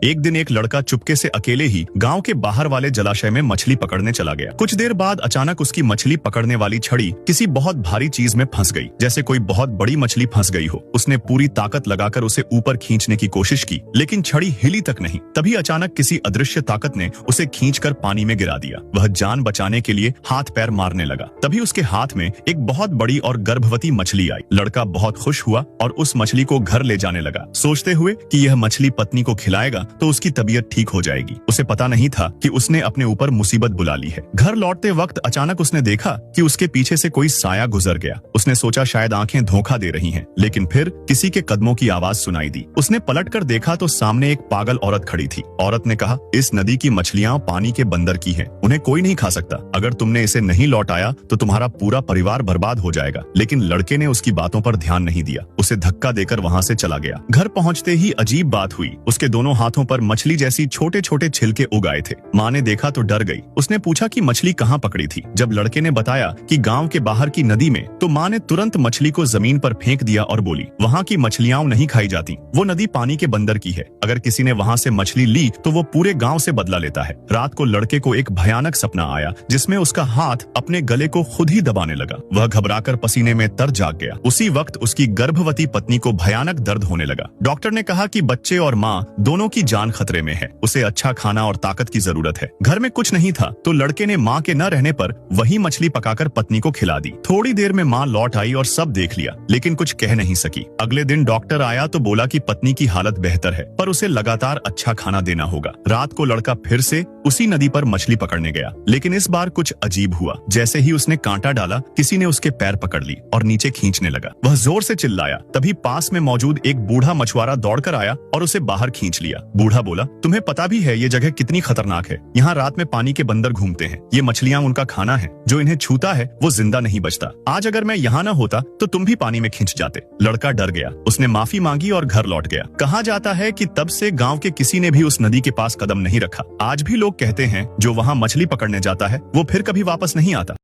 एक दिन एक लड़का चुपके से अकेले ही गांव के बाहर वाले जलाशय में मछली पकड़ने चला गया। कुछ देर बाद अचानक उसकी मछली पकड़ने वाली छड़ी किसी बहुत भारी चीज में फंस गई, जैसे कोई बहुत बड़ी मछली फंस गई हो। उसने पूरी ताकत लगाकर उसे ऊपर खींचने की कोशिश की, लेकिन छड़ी हिली तक नहीं। तभी अचानक किसी अदृश्य ताकत ने उसे खींचकर पानी में गिरा दिया। वह जान बचाने के लिए हाथ पैर मारने लगा। तभी उसके हाथ में एक बहुत बड़ी और गर्भवती मछली आई। लड़का बहुत खुश हुआ और उस मछली को घर ले जाने लगा, सोचते हुए कि यह मछली पत्नी को खिलाएगा तो उसकी तबीयत ठीक हो जाएगी। उसे पता नहीं था कि उसने अपने ऊपर मुसीबत बुला ली है। घर लौटते वक्त अचानक उसने देखा कि उसके पीछे से कोई साया गुजर गया। उसने सोचा शायद आंखें धोखा दे रही हैं, लेकिन फिर किसी के कदमों की आवाज सुनाई दी। उसने पलटकर देखा तो सामने एक पागल औरत खड़ी थी। औरत ने कहा, इस नदी की मछलियां पानी के बंदर की हैं, उन्हें कोई नहीं खा सकता। अगर तुमने इसे नहीं लौटाया तो तुम्हारा पूरा परिवार बर्बाद हो जाएगा। लेकिन लड़के ने उसकी बातों पर ध्यान नहीं दिया, उसे धक्का देकर वहां से चला गया। घर पहुंचते ही अजीब बात हुई। उसके दोनों हाथों पर मछली जैसी छोटे छोटे छिलके उग आए थे। माँ ने देखा तो डर गई। उसने पूछा कि मछली कहाँ पकड़ी थी। जब लड़के ने बताया कि गांव के बाहर की नदी में, तो माँ ने तुरंत मछली को जमीन पर फेंक दिया और बोली, वहाँ की मछलियां नहीं खाई जाती, वो नदी पानी के बंदर की है। अगर किसी ने वहाँ से मछली ली तो वो पूरे गांव से बदला लेता है। रात को लड़के को एक भयानक सपना आया, जिसमें उसका हाथ अपने गले को खुद ही दबाने लगा। वह घबराकर पसीने में तर जाग गया। उसी वक्त उसकी गर्भवती पत्नी को भयानक दर्द होने लगा। डॉक्टर ने कहा कि बच्चे और माँ दोनों की जान खतरे में है। उसे अच्छा खाना और ताकत की जरूरत है। घर में कुछ नहीं था तो लड़के ने माँ के न रहने पर वही मछली पकाकर पत्नी को खिला दी। थोड़ी देर में माँ लौट आई और सब देख लिया, लेकिन कुछ कह नहीं सकी। अगले दिन डॉक्टर आया तो बोला कि पत्नी की हालत बेहतर है, पर उसे लगातार अच्छा खाना देना होगा। रात को लड़का फिर से उसी नदी पर मछली पकड़ने गया, लेकिन इस बार कुछ अजीब हुआ। जैसे ही उसने कांटा डाला, किसी ने उसके पैर पकड़ ली और नीचे खींचने लगा। वह जोर से चिल्लाया। तभी पास में मौजूद एक बूढ़ा मछुआरा दौड़कर आया और उसे बाहर खींच लिया। बूढ़ा बोला, तुम्हें पता भी है ये जगह कितनी खतरनाक है। यहाँ रात में पानी के बंदर घूमते हैं। ये मछलियाँ उनका खाना है। जो इन्हें छूता है वो जिंदा नहीं बचता। आज अगर मैं यहाँ न होता तो तुम भी पानी में खिंच जाते। लड़का डर गया। उसने माफी मांगी और घर लौट गया। कहा जाता है कि तब से गांव के किसी ने भी उस नदी के पास कदम नहीं रखा। आज भी लोग कहते हैं जो वहाँ मछली पकड़ने जाता है वो फिर कभी वापस नहीं आता।